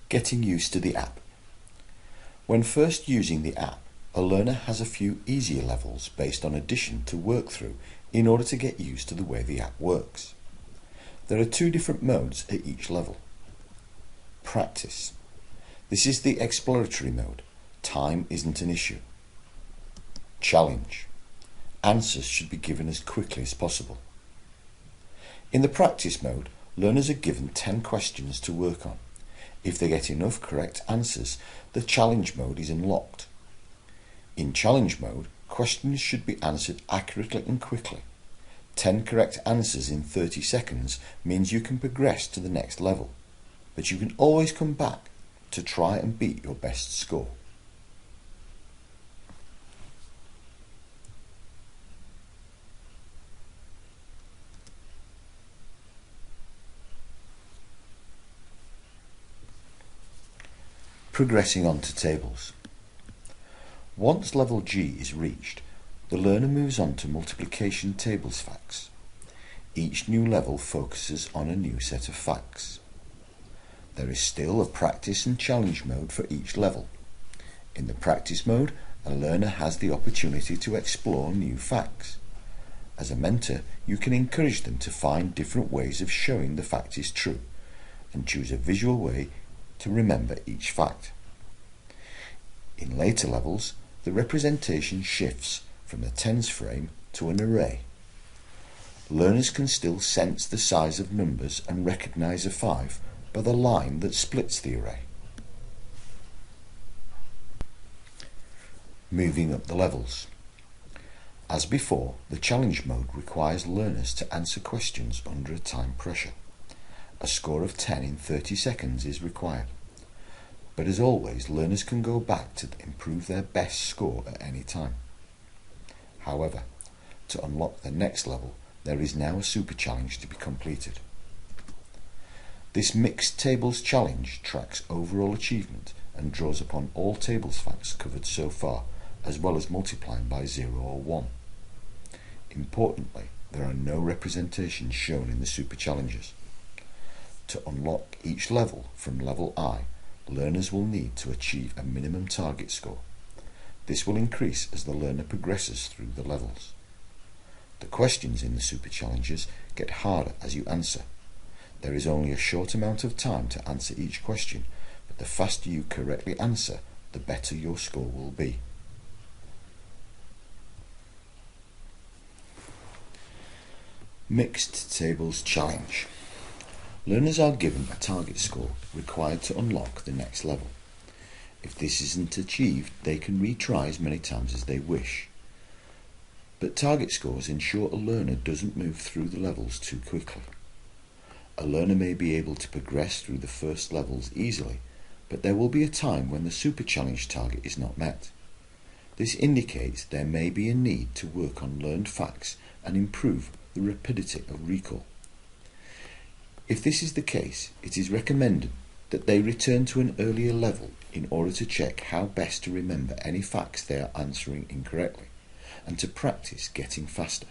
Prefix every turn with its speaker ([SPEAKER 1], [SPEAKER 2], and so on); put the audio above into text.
[SPEAKER 1] Getting used to the app. When first using the app, a learner has a few easier levels based on addition to work through in order to get used to the way the app works. There are two different modes at each level. Practice. This is the exploratory mode. Time isn't an issue. Challenge. Answers should be given as quickly as possible. In the practice mode, learners are given 10 questions to work on. If they get enough correct answers, the challenge mode is unlocked. In challenge mode, questions should be answered accurately and quickly. 10 correct answers in 30 seconds means you can progress to the next level, but you can always come back to try and beat your best score. Progressing on to tables. Once level G is reached, the learner moves on to multiplication tables facts. Each new level focuses on a new set of facts. There is still a practice and challenge mode for each level. In the practice mode, a learner has the opportunity to explore new facts. As a mentor, you can encourage them to find different ways of showing the fact is true and choose a visual way to remember each fact. In later levels, the representation shifts from a tens frame to an array. Learners can still sense the size of numbers and recognize a 5 by the line that splits the array. Moving up the levels. As before, the challenge mode requires learners to answer questions under a time pressure. A score of 10 in 30 seconds is required. But as always, learners can go back to improve their best score at any time. However, to unlock the next level, there is now a super challenge to be completed. This mixed tables challenge tracks overall achievement and draws upon all tables facts covered so far, as well as multiplying by 0 or 1. Importantly, there are no representations shown in the super challenges. To unlock each level from level I, learners will need to achieve a minimum target score. This will increase as the learner progresses through the levels. The questions in the super challenges get harder as you answer. There is only a short amount of time to answer each question, but the faster you correctly answer, the better your score will be. Mixed Tables Challenge. Learners are given a target score required to unlock the next level. If this isn't achieved, they can retry as many times as they wish. But target scores ensure a learner doesn't move through the levels too quickly. A learner may be able to progress through the first levels easily, but there will be a time when the super challenge target is not met. This indicates there may be a need to work on learned facts and improve the rapidity of recall. If this is the case, it is recommended that they return to an earlier level in order to check how best to remember any facts they are answering incorrectly and to practice getting faster.